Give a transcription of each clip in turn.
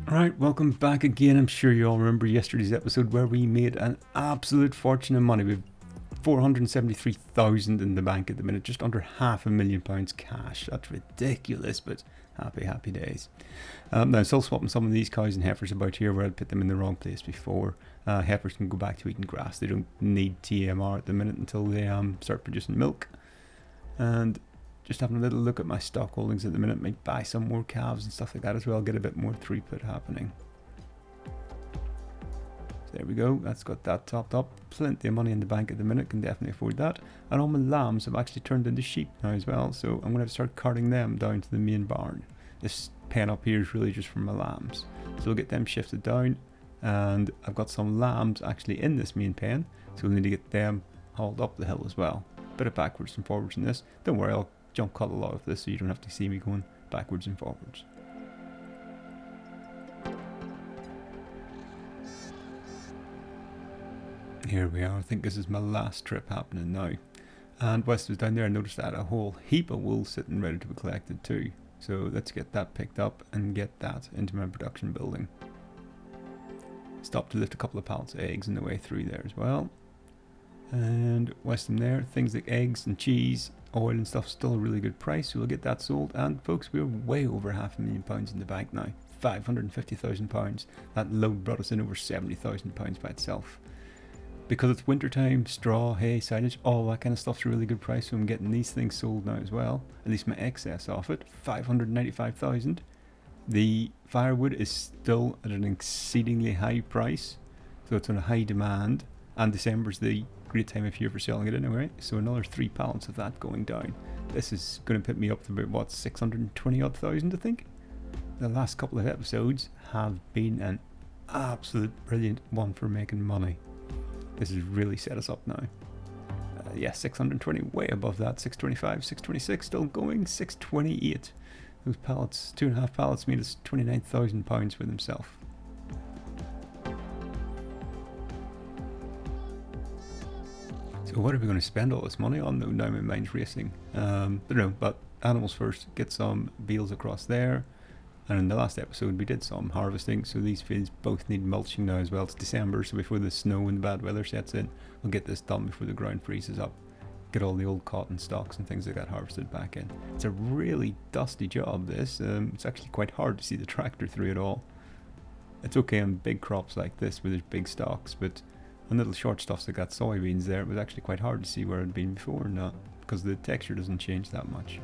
Right, welcome back again. I'm sure you all remember yesterday's episode where we made an absolute fortune of money. We've 473,000 in the bank at the minute, just under £500,000 cash. That's ridiculous, but happy days. Now, I'm still swapping some of these cows and heifers about here where I'd put them in the wrong place before. Heifers can go back to eating grass. They don't need TMR at the minute until they start producing milk. And just having a little look at my stock holdings at the minute, might buy some more calves and stuff like that as well, get a bit more throughput happening. So there we go, that's got that topped up. Plenty of money in the bank at the minute, can definitely afford that. And all my lambs have actually turned into sheep now as well, so I'm going to have to start carting them down to the main barn. This pen up here is really just for my lambs. So we'll get them shifted down, and I've got some lambs actually in this main pen, so we'll need to get them hauled up the hill as well. Bit of backwards and forwards in this. Don't worry, I'll jump cut a lot of this so you don't have to see me going backwards and forwards. Here we are. I think this is my last trip happening now. And whilst I was down there, I noticed I had a whole heap of wool sitting ready to be collected too. So let's get that picked up and get that into my production building. Stopped to lift a couple of pallets of eggs on the way through there as well. And whilst I'm there, things like eggs and cheese, oil and stuff, still a really good price, so we'll get that sold. And folks, we're way over £500,000 in the bank now, £550,000. That load brought us in over £70,000 by itself. Because it's winter time, straw, hay, silage, all that kind of stuff's a really good price, so I'm getting these things sold now as well, at least my excess off it, £595,000. The firewood is still at an exceedingly high price, so it's on a high demand, and December's the great time of year for selling it anyway, so another 3 pallets of that going down. This is going to put me up to about, what, 620 odd thousand, I think? The last couple of episodes have been an absolute brilliant one for making money. This has really set us up now. Yeah, 620, way above that, 625, 626, still going, 628. Those pallets, 2.5 pallets made us £29,000 with himself. So what are we going to spend all this money on though? Now my mind's racing. But animals first, get some beals across there. And in the last episode we did some harvesting, so these fields both need mulching now as well. It's December, so before the snow and the bad weather sets in, we'll get this done before the ground freezes up. Get all the old cotton stalks and things like that harvested back in. It's a really dusty job this. It's actually quite hard to see the tractor through it all. It's okay on big crops like this where there's big stalks, but on little short stuffs like that soybeans there, it was actually quite hard to see where it had been before and that, because the texture doesn't change that much.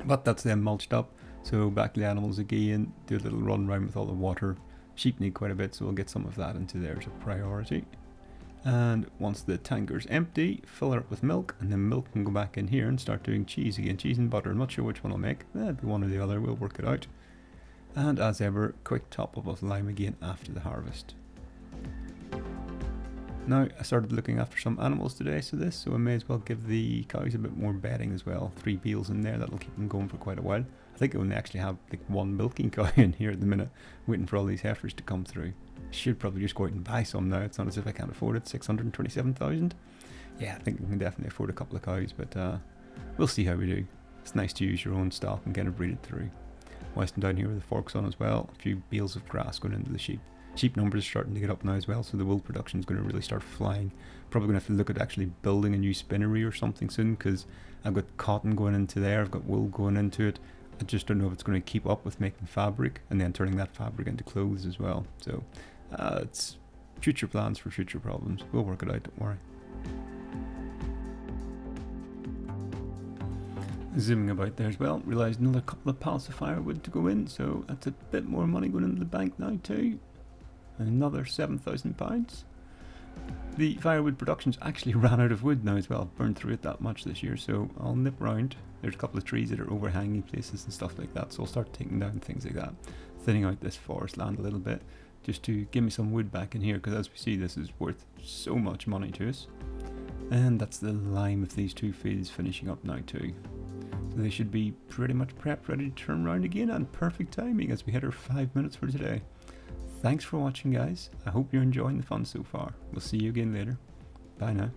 But that's them mulched up, so back to the animals again, do a little run around with all the water. Sheep need quite a bit, so we'll get some of that into there as a priority. And once the tanker's empty, fill her up with milk, and then milk can go back in here and start doing cheese again. Cheese and butter, I'm not sure which one I'll make. That'll be one or the other, we'll work it out. And as ever, quick top up of lime again after the harvest. Now, I started looking after some animals today, so I may as well give the cows a bit more bedding as well. 3 beals in there, that'll keep them going for quite a while. I think I only actually have like 1 milking cow in here at the minute, waiting for all these heifers to come through. Should probably just go out and buy some now. It's not as if I can't afford it. 627,000. Yeah, I think we can definitely afford a couple of cows, but we'll see how we do. It's nice to use your own stock and kind of breed it through. Whilst I'm down here with the forks on as well, a few bales of grass going into the sheep. Sheep numbers are starting to get up now as well, so the wool production is going to really start flying. Probably going to have to look at actually building a new spinnery or something soon, because I've got cotton going into there, I've got wool going into it. I just don't know if it's going to keep up with making fabric and then turning that fabric into clothes as well. So it's future plans for future problems. We'll work it out, don't worry. Zooming about there as well, realised another couple of pallets of firewood to go in, so that's a bit more money going into the bank now too. Another £7,000. The firewood production's actually ran out of wood now as well. I've burned through it that much this year, so I'll nip round. There's a couple of trees that are overhanging places and stuff like that, so I'll start taking down things like that, thinning out this forest land a little bit, just to give me some wood back in here, because as we see, this is worth so much money to us. And that's the lime of these 2 fields finishing up now too. So they should be pretty much prepped, ready to turn around again, and perfect timing as we hit our 5 minutes for today. Thanks for watching, guys. I hope you're enjoying the fun so far. We'll see you again later. Bye now.